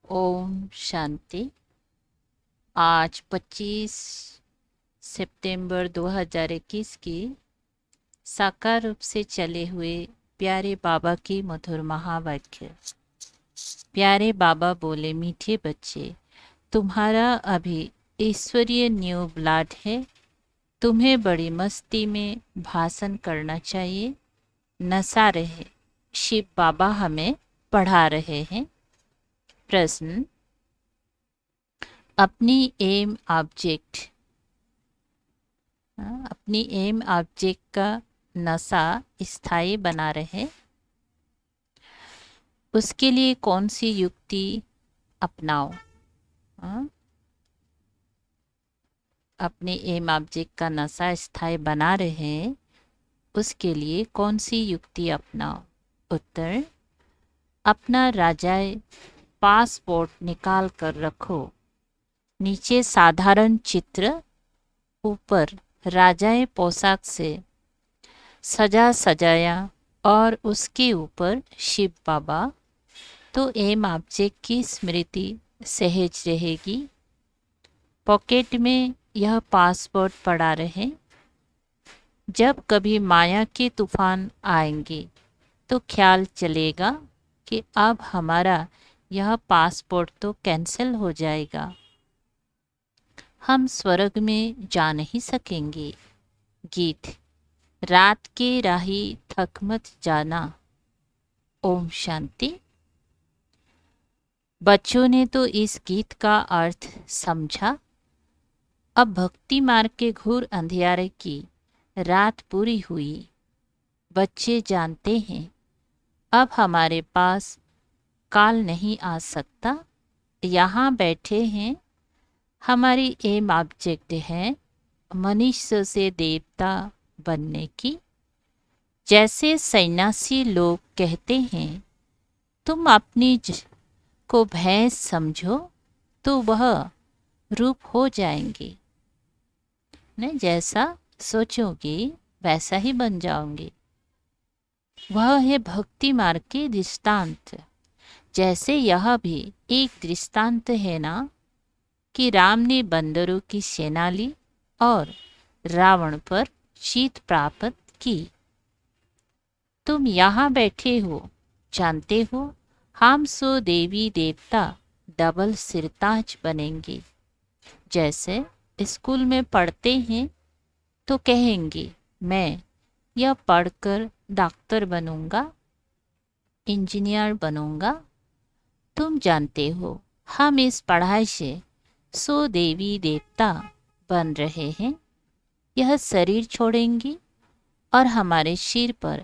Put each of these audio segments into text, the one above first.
ओम शांति। आज 25 सितंबर 2021 की साकार रूप से चले हुए प्यारे बाबा की मधुर महावाक्य। प्यारे बाबा बोले, मीठे बच्चे, तुम्हारा अभी ईश्वरीय न्यू ब्लड है। तुम्हें बड़ी मस्ती में भाषण करना चाहिए। नशा रहे शिव बाबा हमें पढ़ा रहे हैं। प्रश्न, अपनी एम ऑब्जेक्ट का नशा स्थायी बना रहे, उसके लिए कौन सी युक्ति अपनाओ। अपने एम ऑब्जेक्ट का नशा स्थायी बना रहे, उसके लिए कौन सी युक्ति अपनाओ। उत्तर, अपना राजाए पासपोर्ट निकाल कर रखो। नीचे साधारण चित्र, ऊपर राजाए पोशाक से सजा सजाया और उसके ऊपर शिव बाबा। तो एम ऑब्जेक्ट की स्मृति सहज रहेगी। पॉकेट में यह पासपोर्ट पड़ा रहे। जब कभी माया के तूफान आएंगे तो ख्याल चलेगा कि अब हमारा यह पासपोर्ट तो कैंसिल हो जाएगा, हम स्वर्ग में जा नहीं सकेंगे। गीत, रात के राही थक मत जाना। ओम शांति। बच्चों ने तो इस गीत का अर्थ समझा। अब भक्ति मार्ग के घोर अंधियारे की रात पूरी हुई। बच्चे जानते हैं अब हमारे पास काल नहीं आ सकता। यहाँ बैठे हैं, हमारी एम ऑब्जेक्ट है मनुष्य से देवता बनने की। जैसे सन्यासी लोग कहते हैं, तुम अपनी को भैंस समझो तो वह रूप हो जाएंगे। नहीं, जैसा सोचोगे वैसा ही बन जाओगे। वह है भक्ति मार्ग के दृष्टांत। जैसे यह भी एक दृष्टांत है ना, कि राम ने बंदरों की सेना ली और रावण पर जीत प्राप्त की। तुम यहाँ बैठे हो, जानते हो हम सो देवी देवता डबल सिरताज बनेंगे। जैसे स्कूल में पढ़ते हैं तो कहेंगे, मैं यह पढ़कर डॉक्टर बनूंगा, इंजीनियर बनूंगा। तुम जानते हो हम इस पढ़ाई से सो देवी देवता बन रहे हैं। यह शरीर छोड़ेंगी और हमारे सिर पर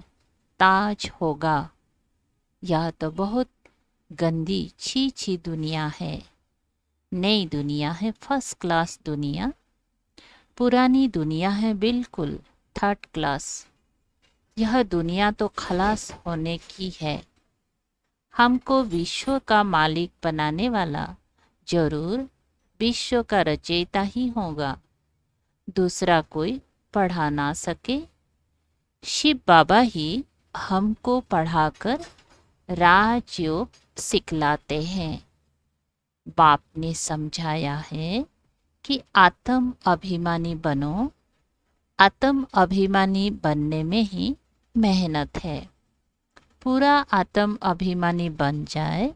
ताज होगा। यह तो बहुत गंदी छी छी दुनिया है। नई दुनिया है फर्स्ट क्लास दुनिया, पुरानी दुनिया है बिल्कुल थर्ड क्लास। यह दुनिया तो खलास होने की है। हमको विश्व का मालिक बनाने वाला जरूर विश्व का रचयिता ही होगा, दूसरा कोई पढ़ा ना सके। शिव बाबा ही हमको पढ़ाकर राजयोग सिखलाते हैं। बाप ने समझाया है कि आत्म अभिमानी बनो। आत्म अभिमानी बनने में ही मेहनत है। पूरा आत्म अभिमानी बन जाए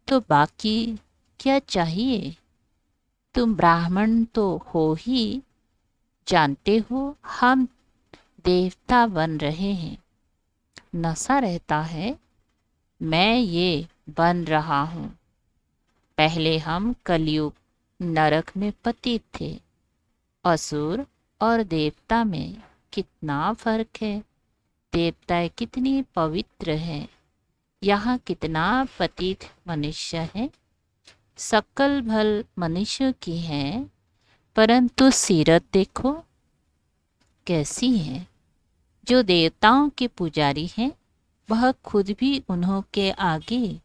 तो बाकी क्या चाहिए। तुम ब्राह्मण तो हो ही, जानते हो हम देवता बन रहे हैं। नशा रहता है, मैं ये बन रहा हूँ। पहले हम कलयुग नरक में पतित थे। असुर और देवता में कितना फर्क है। देवताएं कितनी पवित्र हैं, यहाँ कितना पतित मनुष्य है। सकल भल मनुष्य की है, परंतु सीरत देखो कैसी है। जो देवताओं के पुजारी हैं, वह खुद भी उन्हों के आगे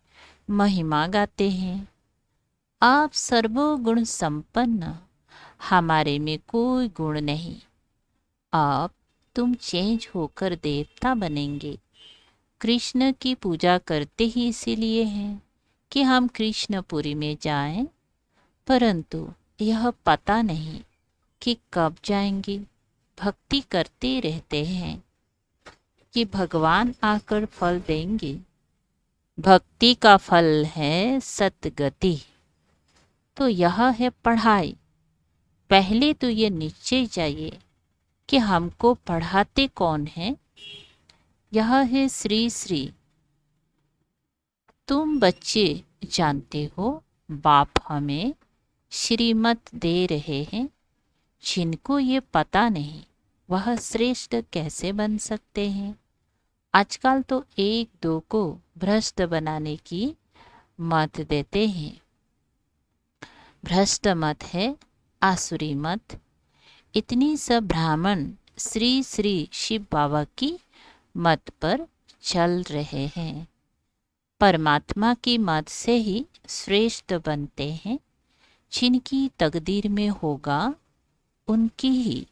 महिमा गाते हैं। आप सर्वगुण संपन्न, हमारे में कोई गुण नहीं। अब तुम चेंज होकर देवता बनेंगे। कृष्ण की पूजा करते ही इसीलिए हैं कि हम कृष्णपुरी में जाएं, परंतु यह पता नहीं कि कब जाएंगे। भक्ति करते रहते हैं कि भगवान आकर फल देंगे। भक्ति का फल है सतगति। तो यह है पढ़ाई। पहले तो ये निश्चय चाहिए कि हमको पढ़ाते कौन है। यह है श्री श्री। तुम बच्चे जानते हो, बाप हमें श्रीमत दे रहे हैं। जिनको ये पता नहीं वह श्रेष्ठ कैसे बन सकते हैं। आजकल तो एक दो को भ्रष्ट बनाने की मत देते हैं। भ्रष्ट मत है आसुरी मत। इतनी सब ब्राह्मण श्री श्री शिव बाबा की मत पर चल रहे हैं। परमात्मा की मत से ही श्रेष्ठ बनते हैं। जिनकी तकदीर में होगा उनकी ही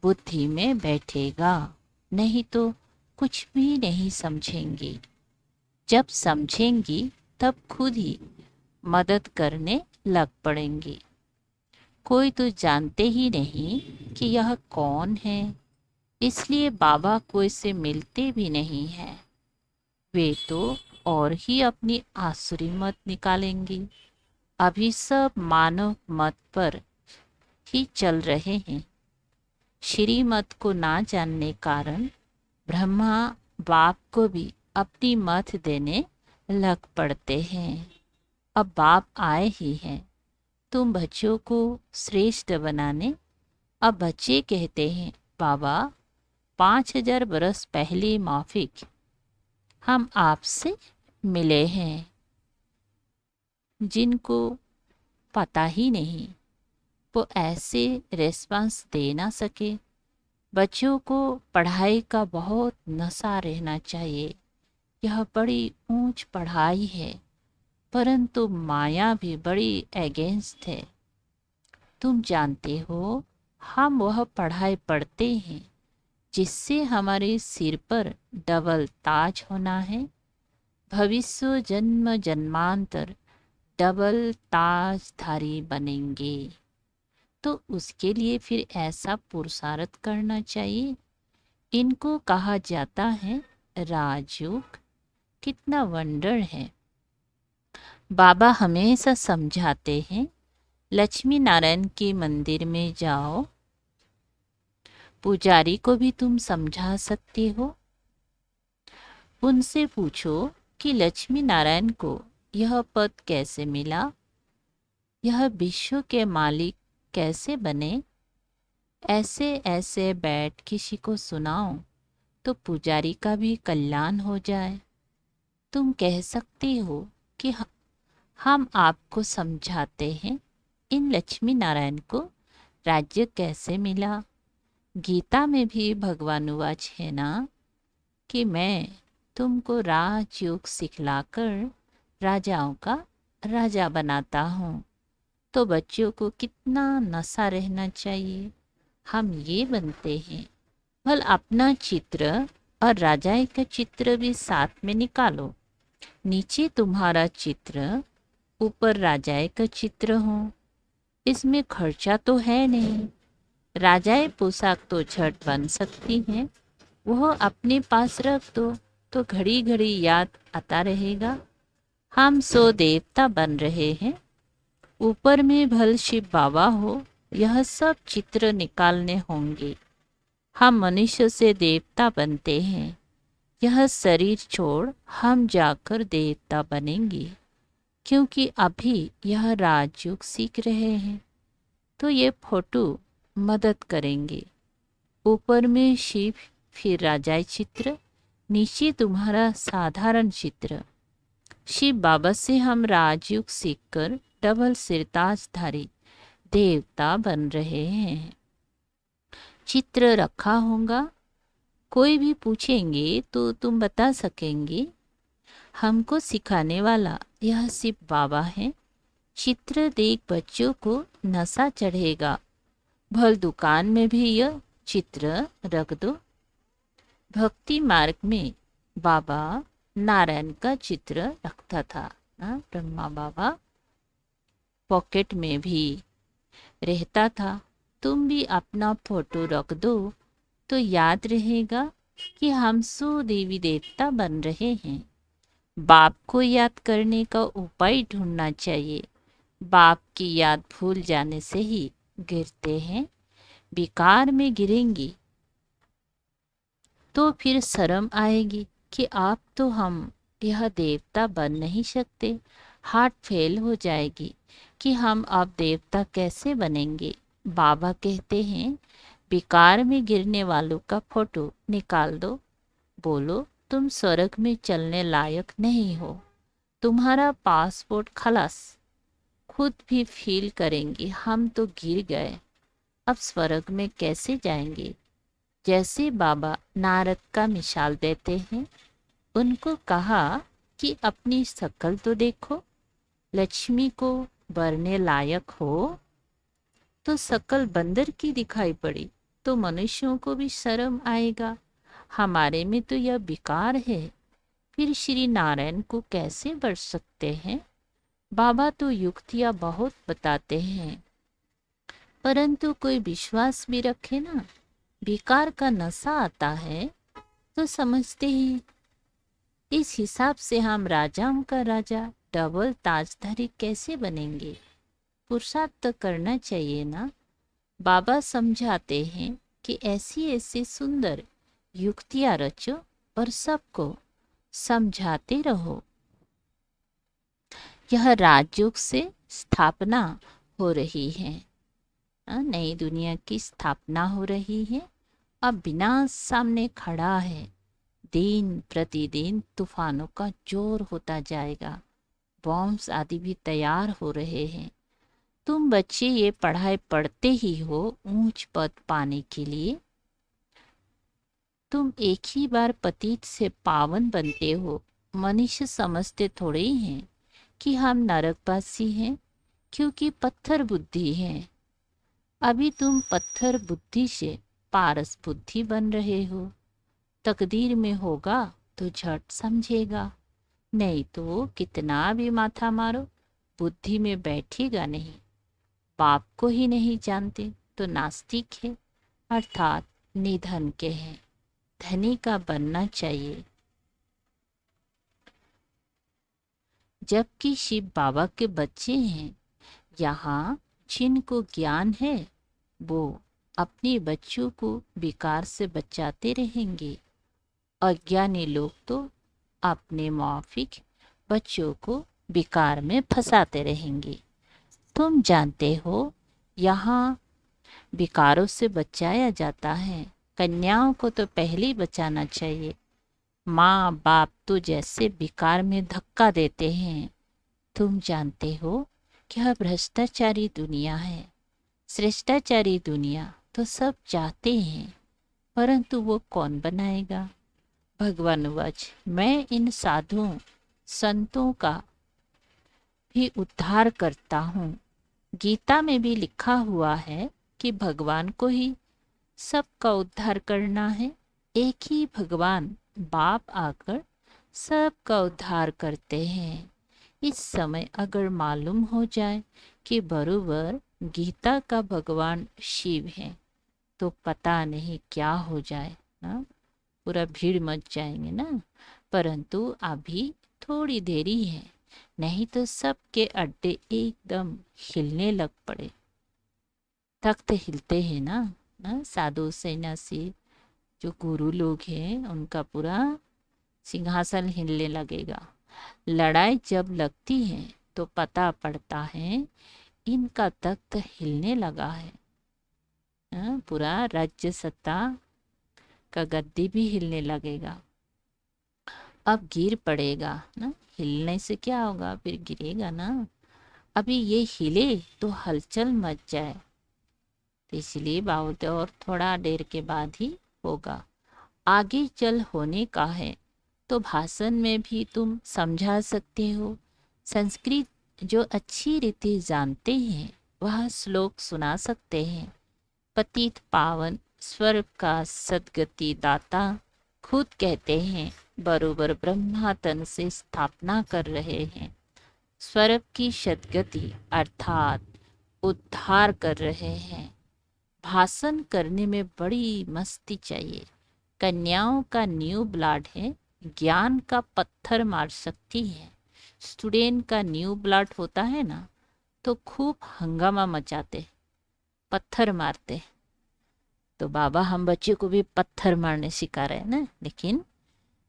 बुद्धि में बैठेगा, नहीं तो कुछ भी नहीं समझेंगी। जब समझेंगी तब खुद ही मदद करने लग पड़ेंगी। कोई तो जानते ही नहीं कि यह कौन है, इसलिए बाबा कोई से मिलते भी नहीं हैं। वे तो और ही अपनी आसुरी मत निकालेंगी। अभी सब मानव मत पर ही चल रहे हैं। श्रीमत को ना जानने कारण ब्रह्मा बाप को भी अपनी मत देने लग पड़ते हैं। अब बाप आए ही हैं तुम बच्चों को श्रेष्ठ बनाने। अब बच्चे कहते हैं, बाबा 5000 बरस पहले माफिक हम आपसे मिले हैं। जिनको पता ही नहीं वो ऐसे रेस्पॉन्स दे ना सके। बच्चों को पढ़ाई का बहुत नशा रहना चाहिए। यह बड़ी ऊंच पढ़ाई है, परंतु माया भी बड़ी अगेंस्ट है। तुम जानते हो, हम वह पढ़ाई पढ़ते हैं जिससे हमारे सिर पर डबल ताज होना है। भविष्य जन्म जन्मांतर डबल ताजधारी बनेंगे। तो उसके लिए फिर ऐसा पुरुषार्थ करना चाहिए। इनको कहा जाता है राजयोग। कितना वंडर है। बाबा हमेशा समझाते हैं, लक्ष्मी नारायण के मंदिर में जाओ, पुजारी को भी तुम समझा सकते हो। उनसे पूछो कि लक्ष्मी नारायण को यह पद कैसे मिला, यह विश्व के मालिक कैसे बने। ऐसे ऐसे बैठ किसी को सुनाओ तो पुजारी का भी कल्याण हो जाए। तुम कह सकते हो कि हम आपको समझाते हैं इन लक्ष्मी नारायण को राज्य कैसे मिला। गीता में भी भगवान वाच है ना कि मैं तुमको राजयोग सिखलाकर राजाओं का राजा बनाता हूँ। तो बच्चों को कितना नशा रहना चाहिए। हम ये बनते हैं। भल अपना चित्र और राजाए का चित्र भी साथ में निकालो। नीचे तुम्हारा चित्र, ऊपर राजाए का चित्र हो। इसमें खर्चा तो है नहीं। राजाए पोशाक तो झट बन सकती हैं, वह अपने पास रख दो तो घड़ी घड़ी याद आता रहेगा। हम सो देवता बन रहे हैं, ऊपर में भल शिव बाबा हो। यह सब चित्र निकालने होंगे। हम मनुष्य से देवता बनते हैं। यह शरीर छोड़ हम जाकर देवता बनेंगे, क्योंकि अभी यह राजयोग सीख रहे हैं। तो ये फोटो मदद करेंगे। ऊपर में शिव, फिर राजाई चित्र, नीचे तुम्हारा साधारण चित्र। शिव बाबा से हम राजयोग सीखकर डबल सिरताजधारी देवता बन रहे हैं। चित्र रखा होगा, कोई भी पूछेंगे तो तुम बता सकेंगे। हमको सिखाने वाला यह शिव बाबा है। चित्र देख बच्चों को नशा चढ़ेगा। भल दुकान में भी यह चित्र रख दो। भक्ति मार्ग में बाबा नारायण का चित्र रखता था। ब्रह्मा बाबा पॉकेट में भी रहता था। तुम भी अपना फोटो रख दो तो याद रहेगा कि हम सो देवी देवता बन रहे हैं। बाप को याद करने का उपाय ढूंढना चाहिए। बाप की याद भूल जाने से ही गिरते हैं। बेकार में गिरेंगी तो फिर शर्म आएगी कि आप तो हम यह देवता बन नहीं सकते। हार्ट फेल हो जाएगी कि हम अब देवता कैसे बनेंगे। बाबा कहते हैं बेकार में गिरने वालों का फोटो निकाल दो। बोलो तुम स्वर्ग में चलने लायक नहीं हो। तुम्हारा पासपोर्ट खलास। खुद भी फील करेंगे हम तो गिर गए, अब स्वर्ग में कैसे जाएंगे। जैसे बाबा नारद का मिसाल देते हैं। उनको कहा कि अपनी शक्ल तो देखो। लक्ष्मी को भरने लायक हो तो शक्ल बंदर की दिखाई पड़ी तो मनुष्यों को भी शर्म आएगा। हमारे में तो यह बेकार है, फिर श्री नारायण को कैसे बर सकते हैं। बाबा तो युक्तियाँ बहुत बताते हैं, परंतु कोई विश्वास भी रखे ना। बेकार का नशा आता है तो समझते ही इस हिसाब से हम राजाओं का राजा डबल ताजधारी कैसे बनेंगे। पुरुषार्थ तो करना चाहिए ना। बाबा समझाते हैं कि ऐसी ऐसी सुंदर युक्तियां रचो और सबको समझाते रहो। यह राजयोग से स्थापना हो रही है। नई दुनिया की स्थापना हो रही है। अब विनाश सामने खड़ा है। दिन प्रतिदिन तूफानों का जोर होता जाएगा। बॉम्ब्स आदि भी तैयार हो रहे हैं। तुम बच्चे ये पढ़ाई पढ़ते ही हो ऊंच पद पाने के लिए। तुम एक ही बार पतित से पावन बनते हो। मनुष्य समझते थोड़े ही हैं कि हम नरकवासी हैं, क्योंकि पत्थर बुद्धि है। अभी तुम पत्थर बुद्धि से पारस बुद्धि बन रहे हो। तकदीर में होगा तो झट समझेगा, नहीं तो कितना भी माथा मारो बुद्धि में बैठेगा नहीं। बाप को ही नहीं जानते तो नास्तिक है, अर्थात निधन के हैं। धनी का बनना चाहिए। जबकि शिव बाबा के बच्चे हैं। यहाँ जिनको ज्ञान है वो अपने बच्चों को बेकार से बचाते रहेंगे। अज्ञानी लोग तो अपने माफिक बच्चों को बेकार में फंसाते रहेंगे। तुम जानते हो यहाँ बेकारों से बचाया जाता है। कन्याओं को तो पहले ही बचाना चाहिए। माँ बाप तो जैसे बेकार में धक्का देते हैं। तुम जानते हो कि यह भ्रष्टाचारी दुनिया है। श्रेष्ठाचारी दुनिया तो सब चाहते हैं, परंतु वो कौन बनाएगा। भगवान वच मैं इन साधुओं संतों का भी उद्धार करता हूँ। गीता में भी लिखा हुआ है कि भगवान को ही सबका उद्धार करना है। एक ही भगवान बाप आकर सबका उद्धार करते हैं। इस समय अगर मालूम हो जाए कि बरोबर गीता का भगवान शिव है तो पता नहीं क्या हो जाए ना। पूरा भीड़ मच जाएंगे ना। परंतु अभी थोड़ी देरी है, नहीं तो सबके अड्डे एकदम हिलने लग पड़े। तख्त हिलते हैं ना साधु सन्यासी जो गुरु लोग हैं उनका पूरा सिंहासन हिलने लगेगा। लड़ाई जब लगती है तो पता पड़ता है इनका तख्त हिलने लगा है। पूरा राज्य सत्ता का गद्दी भी हिलने लगेगा। अब गिर पड़ेगा ना। हिलने से क्या होगा, फिर गिरेगा ना। अभी ये हिले तो हलचल मच जाए, तो इसलिए बोलते और थोड़ा देर के बाद ही होगा। आगे चल होने का है तो भाषण में भी तुम समझा सकते हो। संस्कृत जो अच्छी रीति जानते हैं वह श्लोक सुना सकते हैं। पतित पावन स्वर्ग का सदगति दाता खुद कहते हैं बरोबर ब्रह्मा तन से स्थापना कर रहे हैं। स्वर्ग की सद्गति अर्थात उद्धार कर रहे हैं। भाषण करने में बड़ी मस्ती चाहिए। कन्याओं का न्यू ब्लड है, ज्ञान का पत्थर मार सकती है। स्टूडेंट का न्यू ब्लड होता है ना, तो खूब हंगामा मचाते, पत्थर मारते। तो बाबा हम बच्चे को भी पत्थर मारने सिखा रहे हैं ना, लेकिन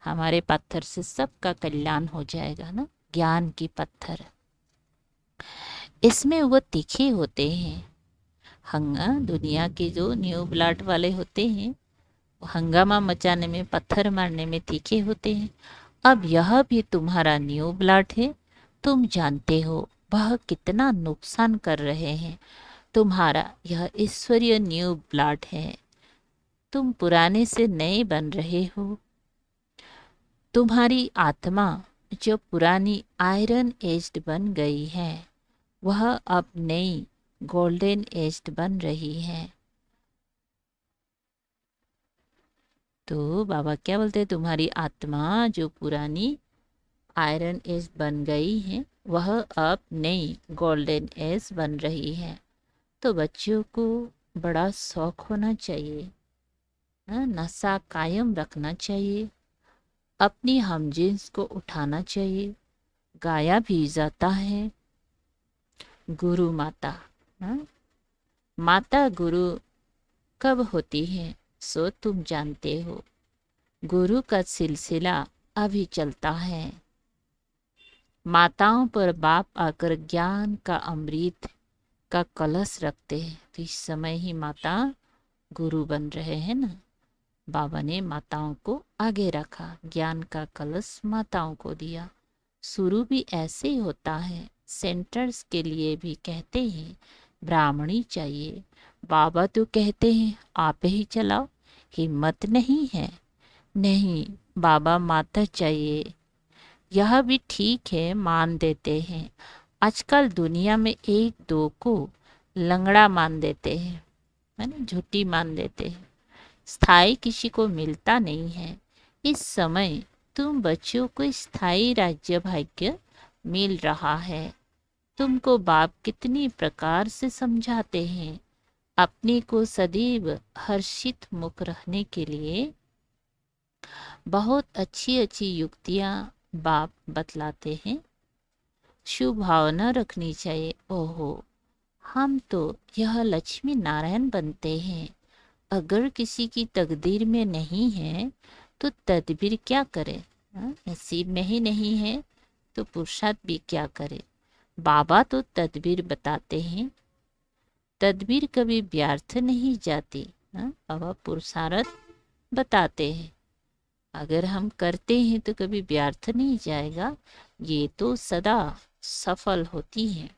हमारे पत्थर से सबका कल्याण हो जाएगा ना, ज्ञान की पत्थर। इसमें वो तीखे होते हैं। दुनिया के जो न्यू ब्लड वाले होते हैं, वो हंगामा मचाने में, पत्थर मारने में तीखे होते हैं। अब यह भी तुम्हारा न्यू ब्लड है, तुम जानते हो वह कितना नुकसान कर रहे हैं। तुम्हारा यह ईश्वरीय न्यू ब्लड है, तुम पुराने से नए बन रहे हो। तुम्हारी आत्मा जो पुरानी आयरन एज्ड बन गई है, वह अब नई गोल्डन एज्ड बन रही है। तो बाबा क्या बोलते हैं, तुम्हारी आत्मा जो पुरानी आयरन एज बन गई है, वह अब नई गोल्डन एज बन रही है। तो बच्चों को बड़ा शौक होना चाहिए, नशा कायम रखना चाहिए, अपनी हमजिन्स को उठाना चाहिए। गाया भी जाता है गुरु माता। माता गुरु कब होती है सो तुम जानते हो। गुरु का सिलसिला अभी चलता है। माताओं पर बाप आकर ज्ञान का अमृत का कलश रखते हैं। तो इस समय ही माता गुरु बन रहे हैं ना। बाबा ने माताओं को आगे रखा, ज्ञान का कलश माताओं को दिया। शुरू भी ऐसे ही होता है। सेंटर्स के लिए भी कहते हैं ब्राह्मणी चाहिए। बाबा तो कहते हैं आप ही चलाओ, हिम्मत नहीं है। नहीं, बाबा माता चाहिए। यह भी ठीक है, मान देते हैं। आजकल दुनिया में एक दो को लंगड़ा मान देते हैं, है ना, झूठी मान देते हैं। स्थायी किसी को मिलता नहीं है। इस समय तुम बच्चों को स्थायी राज्य भाग्य मिल रहा है। तुमको बाप कितनी प्रकार से समझाते हैं। अपने को सदैव हर्षित मुख रहने के लिए बहुत अच्छी अच्छी युक्तियां बाप बतलाते हैं। शुभ भावना रखनी चाहिए। ओहो, हम तो यह लक्ष्मी नारायण बनते हैं। अगर किसी की तकदीर में नहीं है तो तदबीर क्या करे। नसीब में ही नहीं है तो पुरुषार्थ भी क्या करे। बाबा तो तदबीर बताते हैं। तदबीर कभी व्यर्थ नहीं जाती। बाबा पुरुषार्थ बताते हैं, अगर हम करते हैं तो कभी व्यर्थ नहीं जाएगा, ये तो सदा सफल होती है।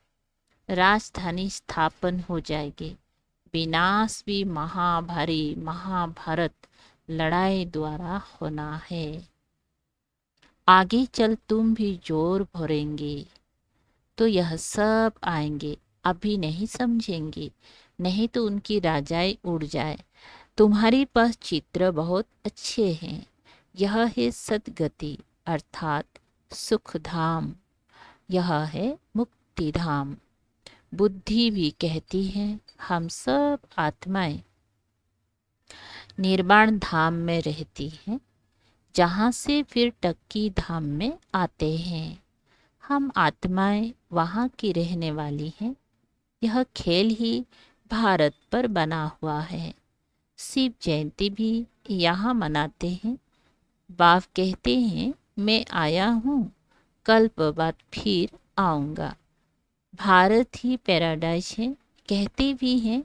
राजधानी स्थापन हो जाएगी। विनाश भी महाभारी महाभारत लड़ाई द्वारा होना है। आगे चल तुम भी जोर भरेंगे तो यह सब आएंगे। अभी नहीं समझेंगे, नहीं तो उनकी राजाई उड़ जाए। तुम्हारे पास चित्र बहुत अच्छे हैं। यह है सद्गति अर्थात सुख धाम, यह है मुक्ति धाम। बुद्धि भी कहती है हम सब आत्माएं निर्वाण धाम में रहती हैं, जहाँ से फिर टक्की धाम में आते हैं। हम आत्माएं वहाँ की रहने वाली हैं। यह खेल ही भारत पर बना हुआ है। शिव जयंती भी यहाँ मनाते हैं। बाप कहते हैं मैं आया हूँ, कल्प बाद फिर आऊँगा। भारत ही पैराडाइज है। कहते भी हैं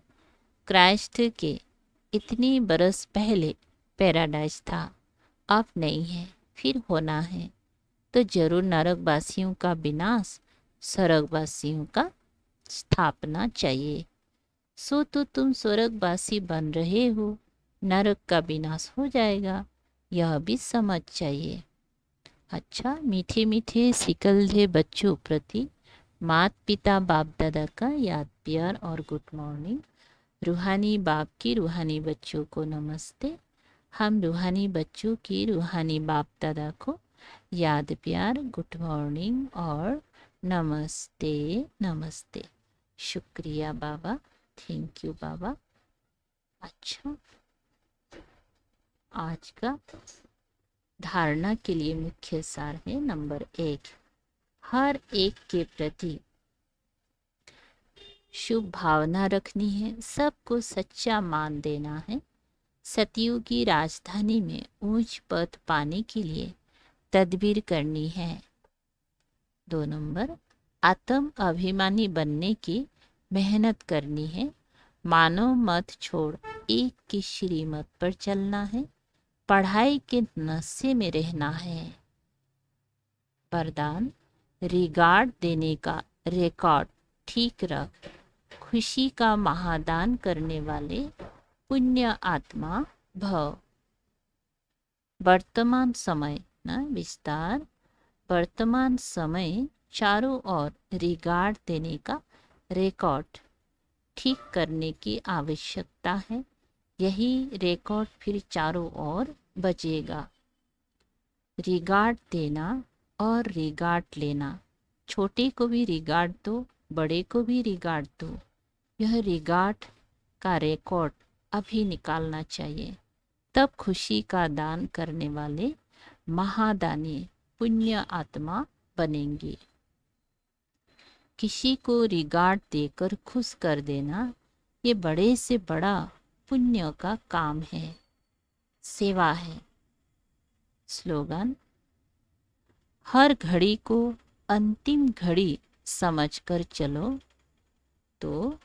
क्राइस्ट के इतनी बरस पहले पैराडाइज था, अब नहीं है, फिर होना है। तो जरूर नरकवासियों का विनाश, स्वर्गवासियों का स्थापना चाहिए। सो तो तुम स्वर्गवासी बन रहे हो, नरक का विनाश हो जाएगा, यह भी समझ चाहिए। अच्छा, मीठे मीठे सिकलधे बच्चों प्रति माता पिता बाप दादा का याद प्यार और गुड मॉर्निंग। रूहानी बाप की रूहानी बच्चों को नमस्ते। हम रूहानी बच्चों की रूहानी बाप दादा को याद प्यार, गुड मॉर्निंग और नमस्ते नमस्ते। शुक्रिया बाबा, थैंक यू बाबा। अच्छा, आज का धारणा के लिए मुख्य सार है नंबर 1, हर एक के प्रति शुभ भावना रखनी है, सबको सच्चा मान देना है, सतयुग की राजधानी में ऊंच पद पाने के लिए तदबीर करनी है। 2 नंबर, आत्म अभिमानी बनने की मेहनत करनी है, मानव मत छोड़ एक की श्रीमत पर चलना है, पढ़ाई के नशे में रहना है। वरदान, रिगार्ड देने का रिकॉर्ड ठीक रख, खुशी का महादान करने वाले पुण्य आत्मा भव। वर्तमान समय ना विस्तार, वर्तमान समय चारों ओर रिगार्ड देने का रिकॉर्ड ठीक करने की आवश्यकता है, यही रिकॉर्ड फिर चारों ओर बचेगा। रिगार्ड देना और रिगार्ड लेना, छोटे को भी रिगार्ड दो, बड़े को भी रिगार्ड दो, यह रिगार्ड का रिकॉर्ड अभी निकालना चाहिए, तब खुशी का दान करने वाले महादानी पुण्य आत्मा बनेंगे। किसी को रिगार्ड देकर खुश कर देना, ये बड़े से बड़ा पुण्य का काम है, सेवा है। स्लोगन, हर घड़ी को अंतिम घड़ी समझकर चलो तो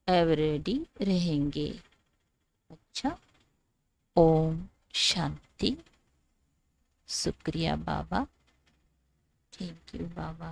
एवरेडी रहेंगे। अच्छा, ओम शांति। शुक्रिया बाबा, थैंक यू बाबा।